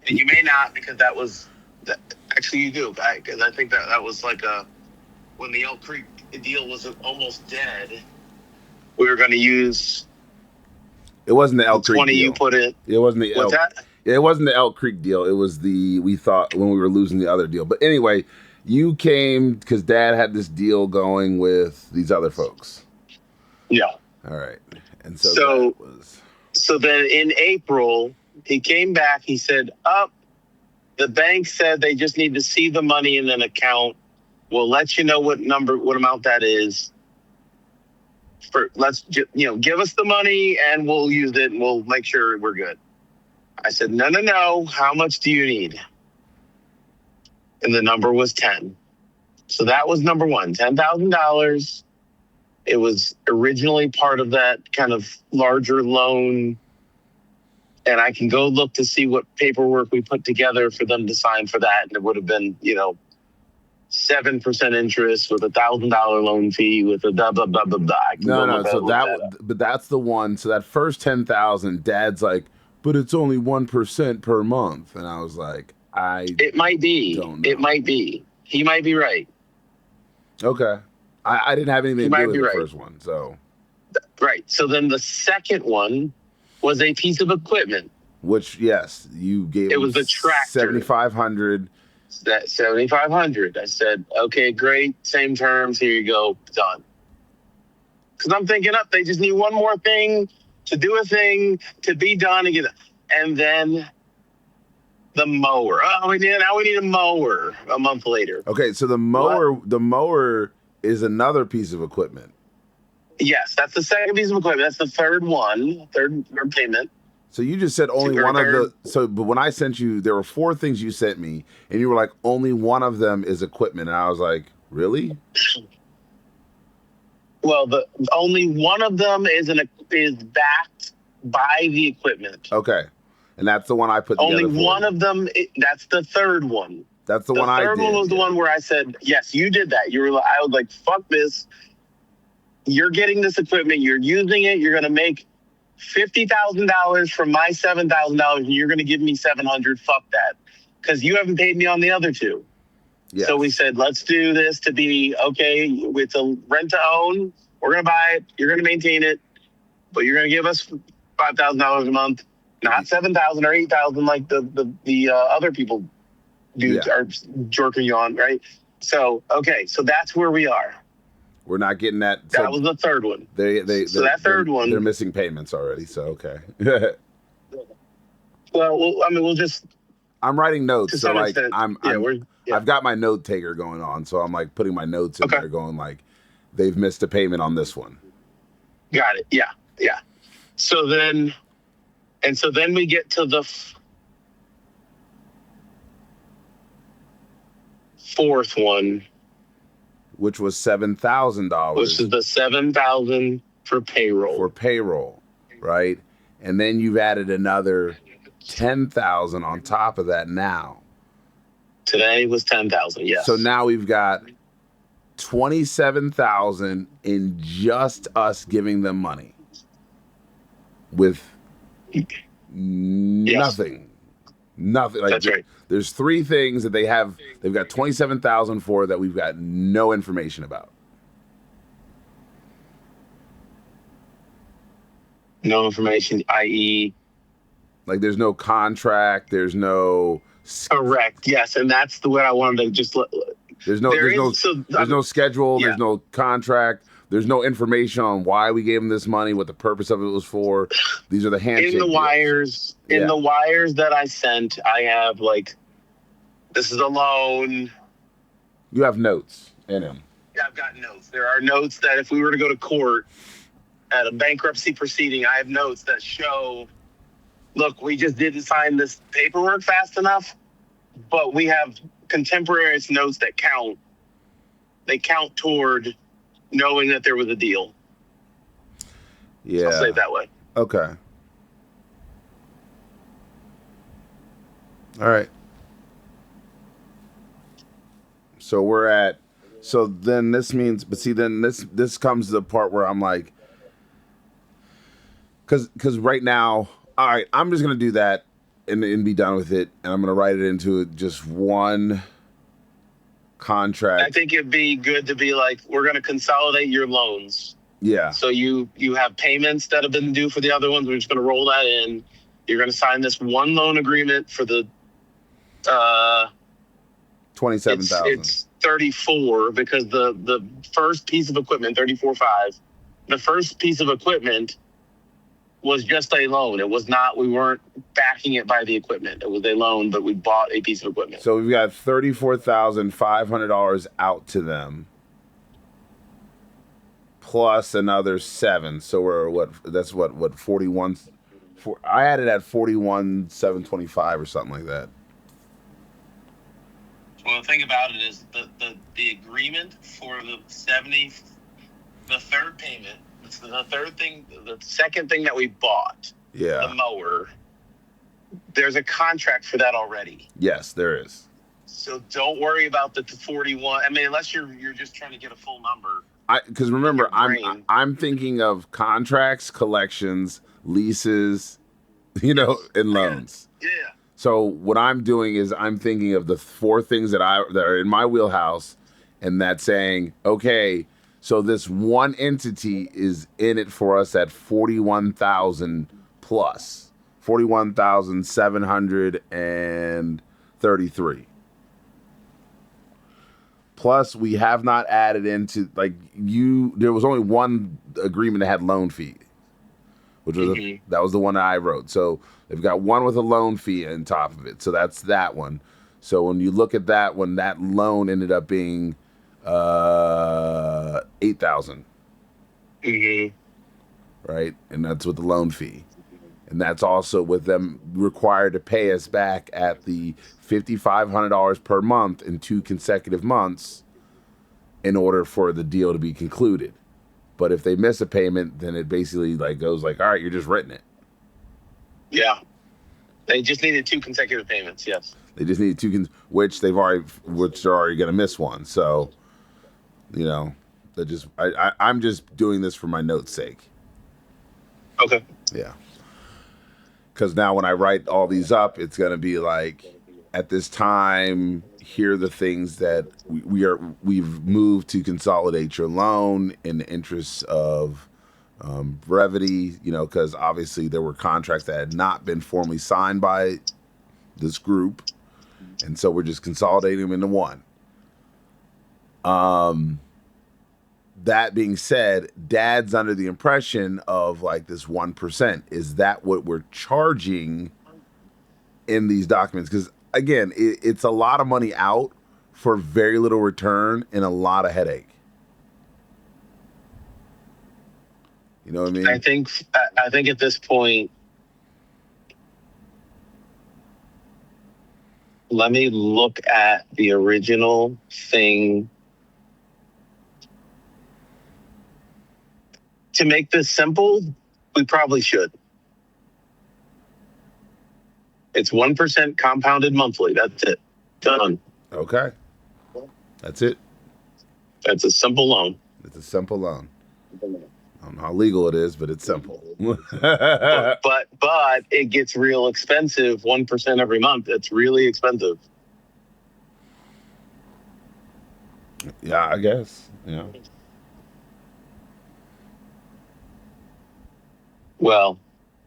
And you may not, because that was actually you do, because I think that was like when the Elk Creek deal was almost dead. We were going to use It wasn't the Elk Creek 20 deal. you put in. It wasn't the What's Elk. that? It wasn't the Elk Creek deal. It was we thought when we were losing the other deal. But anyway, you came because Dad had this deal going with these other folks. Yeah. All right. And so So then in April, he came back. He said, the bank said they just need to see the money in an account. We'll let you know what amount that is. Give us the money and we'll use it and we'll make sure we're good. I said, no. How much do you need? And the number was 10. So that was number one, $10,000. It was originally part of that kind of larger loan. And I can go look to see what paperwork we put together for them to sign for that. And it would have been, 7% interest with $1,000 loan fee with a blah, blah, blah, blah, blah. No. But that's the one. So that first 10,000, Dad's like, but it's only 1% per month. And I was like, it might be. Don't know. It might be. He might be right. Okay. I didn't have anything to do with the first one. So. Right. So then the second one was a piece of equipment. Which, yes, you gave it was the tractor. $7,500. That $7,500. I said, okay, great, same terms. Here you go, done. Because I'm thinking they just need one more thing to do a thing to be done again, and then the mower. Now we need a mower a month later. Okay, so the mower is another piece of equipment. Yes, that's the second piece of equipment. That's the third payment. So you just said only one of the. But when I sent you, there were 4 things you sent me, and you were like, only one of them is equipment, and I was like, really? Well, only one of them is backed by the equipment. Okay, and that's the one I put together. Only one of them. That's the third one. That's the one I did. The third one was the one where I said, yes, you did that. I was like, fuck this. You're getting this equipment. You're using it. You're going to make $50,000 from my $7,000, and you're going to give me $700. Fuck that, because you haven't paid me on the other 2. Yes. So we said, let's do this to be okay. It's a rent to own. We're going to buy it. You're going to maintain it, but you're going to give us $5,000 a month, not $7,000 or $8,000 like the other people do are jerking you on, right? So okay, so that's where we are. We're not getting that. That was the third one. That third one, they're missing payments already. So okay. Well, I mean, we'll just. I'm writing notes, so like I've got my note taker going on, so I'm like putting my notes in there, going like, they've missed a payment on this one. Got it. Yeah. So then we get to the fourth one. Which was $7,000. Which is the $7,000 for payroll. Right? And then you've added another $10,000 on top of that now. Today was $10,000, yes. So now we've got $27,000 in just us giving them money. With nothing. Nothing. Like, that's right. There's 3 things that they've got $27,000 for that we've got no information about. No information, i.e. Like there's no contract, there's no. Correct. Yes, and that's the way I wanted to just. There's no schedule. Yeah. There's no contract. There's no information on why we gave them this money, what the purpose of it was for. These are the handshake deals. In the wires that I sent, I have like, this is a loan. You have notes in them. Yeah, I've got notes. There are notes that if we were to go to court at a bankruptcy proceeding, I have notes that show, look, we just didn't sign this paperwork fast enough, but we have contemporaneous notes that count. They count toward knowing that there was a deal. Yeah. I'll say it that way. Okay. All right. So then this means, but see, then this comes to the part where I'm like, because right now, all right, I'm just going to do that. and be done with it. And I'm going to write it into just one contract. I think it'd be good to be like, we're going to consolidate your loans. Yeah. So you have payments that have been due for the other ones. We're just going to roll that in. You're going to sign this one loan agreement for the 27,000. It's 34 because the first piece of equipment, 34.5. The first piece of equipment was just a loan. It was not. We weren't backing it by the equipment. It was a loan, but we bought a piece of equipment. So we've got $34,500 out to them, plus another $7. So we're what? That's what 41. I had it at 41,725 or something like that. Well, the thing about it is the agreement for the 70, the third payment. It's the third thing, the second thing that we bought. Yeah. The mower. There's a contract for that already. Yes, there is. So don't worry about the 41. I mean, unless you're just trying to get a full number. Because remember, I'm thinking of contracts, collections, leases, and loans. Yeah. So what I'm doing is I'm thinking of the four things that are in my wheelhouse, and that's saying, okay, so this one entity is in it for us at 41,000 plus 41,733. Plus, we have not added into there was only one agreement that had loan fee, which was that was the one that I wrote. So they've got one with a loan fee on top of it. So that's that one. So when you look at that one, that loan ended up being 8,000. Right? And that's with the loan fee. And that's also with them required to pay us back at the $5,500 per month in 2 consecutive months in order for the deal to be concluded. But if they miss a payment, then it basically goes all right, you're just writing it. Yeah. They just needed 2 consecutive payments, yes. They just needed 2, which they're already going to miss one. So, I'm just doing this for my note's sake. Okay. Yeah. Because now when I write all these up, it's going to be at this time, here are the things that we've moved to consolidate your loan in the interests of brevity, because obviously there were contracts that had not been formally signed by this group. And so we're just consolidating them into one. That being said, Dad's under the impression of this 1%. Is that what we're charging in these documents? Because again, it's a lot of money out for very little return and a lot of headache. You know what I mean? I think at this point, let me look at the original thing. To make this simple, we probably should. It's 1% compounded monthly. That's it. Done. Okay. That's it. That's a simple loan. It's a simple loan. I don't know how legal it is, but it's simple. but it gets real expensive. 1% every month. It's really expensive. Yeah, I guess. Yeah. Well,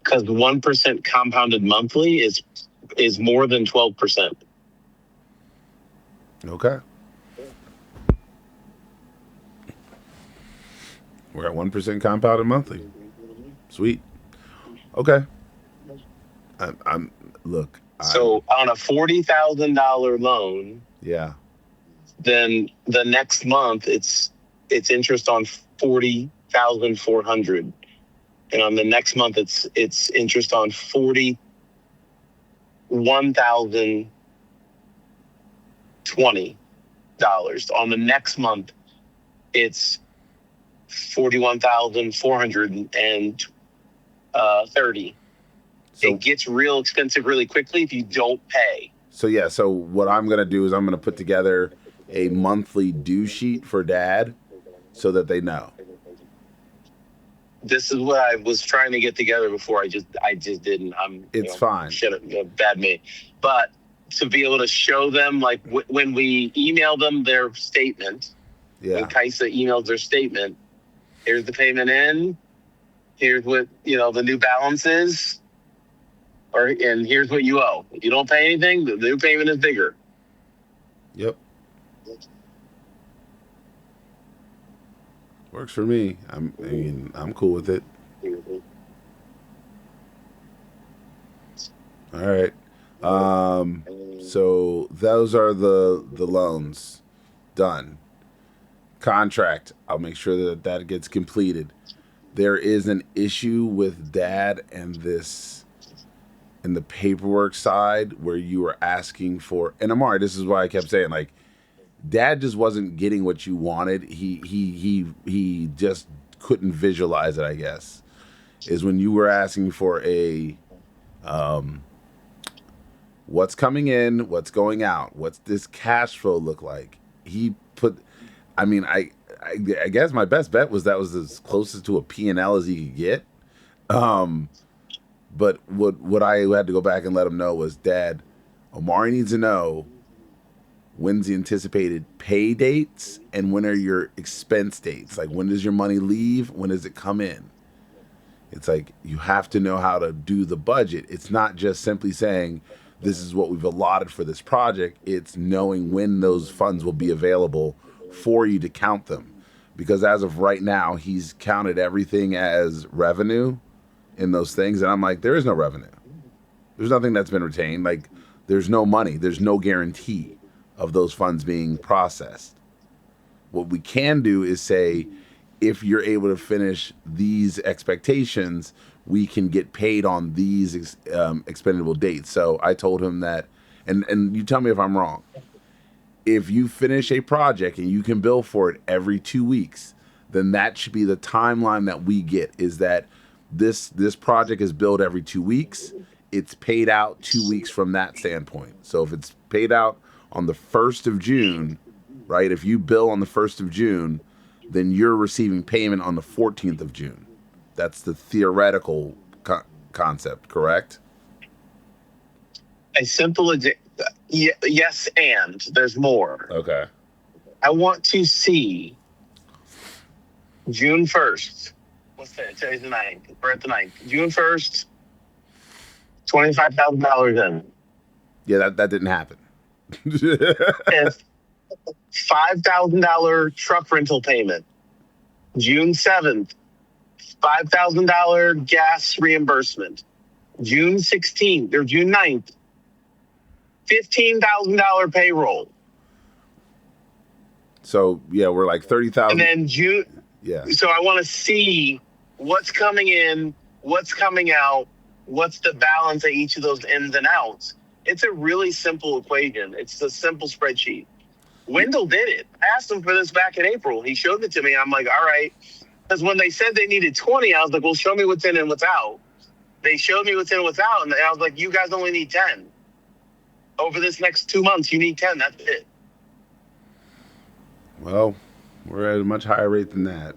because 1% compounded monthly is more than 12%. Okay. We're at 1% compounded monthly. Sweet. Okay. So on a $40,000 loan. Yeah. Then the next month it's interest on $40,400. And on the next month, it's interest on $41,020. On the next month, it's $41,430. So it gets real expensive really quickly if you don't pay. So yeah. So what I'm gonna do is I'm gonna put together a monthly due sheet for Dad, so that they know. this is what I was trying to get together before. I just didn't. It's fine. Shit, bad me. But to be able to show them, like when we email them their statement, when Kaisa emails their statement, here's the payment in, here's what the new balance is, and here's what you owe. If you don't pay anything, the new payment is bigger. Yep. Works for me. I'm cool with it. All right. So those are the loans done. Contract. I'll make sure that gets completed. There is an issue with Dad and the paperwork side where you were asking for, and Amari, this is why I kept saying, like, Dad just wasn't getting what you wanted. He just couldn't visualize it, I guess. Is when you were asking for a what's coming in, what's going out, what's this cash flow look like? He put, I guess my best bet was that was as closest to a P&L as he could get. But what I had to go back and let him know was, Dad, Omari needs to know when's the anticipated pay dates and when are your expense dates? Like, when does your money leave? When does it come in? It's like, you have to know how to do the budget. It's not just simply saying, this is what we've allotted for this project. It's knowing when those funds will be available for you to count them. Because as of right now, he's counted everything as revenue in those things. And I'm like, there is no revenue. There's nothing that's been retained. Like, there's no money. There's no guarantee of those funds being processed. What we can do is say, if you're able to finish these expectations, we can get paid on these expendable dates. So I told him that, and you tell me if I'm wrong. If you finish a project and you can bill for it every 2 weeks, then that should be the timeline that we get, is that this project is billed every 2 weeks. It's paid out 2 weeks from that standpoint. So if it's paid out on the 1st of June, right? If you bill on the 1st of June, then you're receiving payment on the 14th of June. That's the theoretical concept, correct? A simple yes, and there's more. Okay. I want to see June 1st. What's that? Today's the 9th. We're at the 9th. June 1st, $25,000 in. Yeah, that didn't happen. And $5,000 truck rental payment. June 7th, $5,000 gas reimbursement. June 16th or June 9th, $15,000 payroll. So yeah, we're like 30,000. And then June. Yeah. So I want to see what's coming in, what's coming out, what's the balance of each of those ins and outs. It's a really simple equation. It's a simple spreadsheet. Wendell did it. I asked him for this back in April. He showed it to me. I'm like, all right. Because when they said they needed 20, I was like, well, show me what's in and what's out. They showed me what's in and what's out. And I was like, you guys only need 10. Over this next 2 months, you need 10. That's it. Well, we're at a much higher rate than that.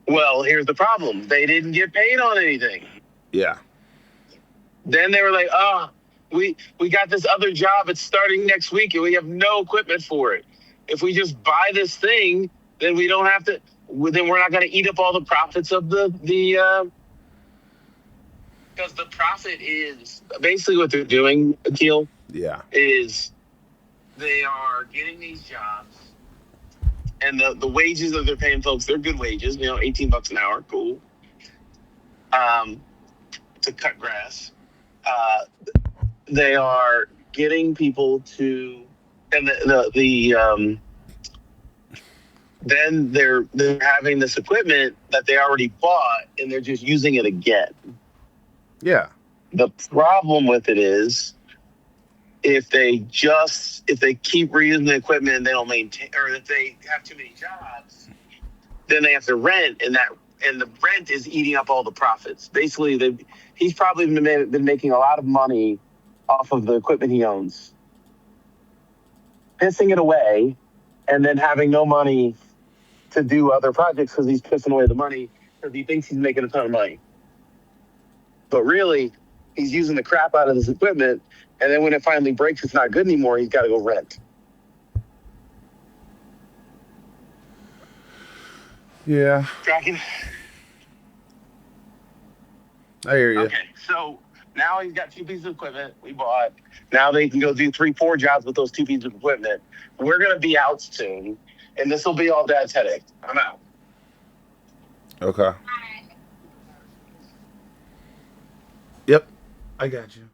Well, here's the problem. They didn't get paid on anything. Yeah. Then they were like, we got this other job. It's starting next week, and we have no equipment for it. If we just buy this thing, then we don't have to. Then we're not going to eat up all the profits of the because the profit is basically what they're doing, Akil. Yeah. Is they are getting these jobs, and the wages that they're paying folks, they're good wages. $18 an hour, cool. To cut grass. They are getting people to, and then they're having this equipment that they already bought, and they're just using it again. Yeah. The problem with it is, if they keep reusing the equipment and they don't maintain, or if they have too many jobs, then they have to rent, and the rent is eating up all the profits. Basically, he's probably been making a lot of money off of the equipment he owns, pissing it away, and then having no money to do other projects because he's pissing away the money. because he thinks he's making a ton of money. But really, he's using the crap out of this equipment. And then when it finally breaks, it's not good anymore. He's got to go rent. Yeah. Tracking? I hear you. Okay, so now he's got 2 pieces of equipment we bought. Now they can go do 3-4 jobs with those 2 pieces of equipment. We're going to be out soon, and this will be all Dad's headache. I'm out. Okay. Yep. I got you.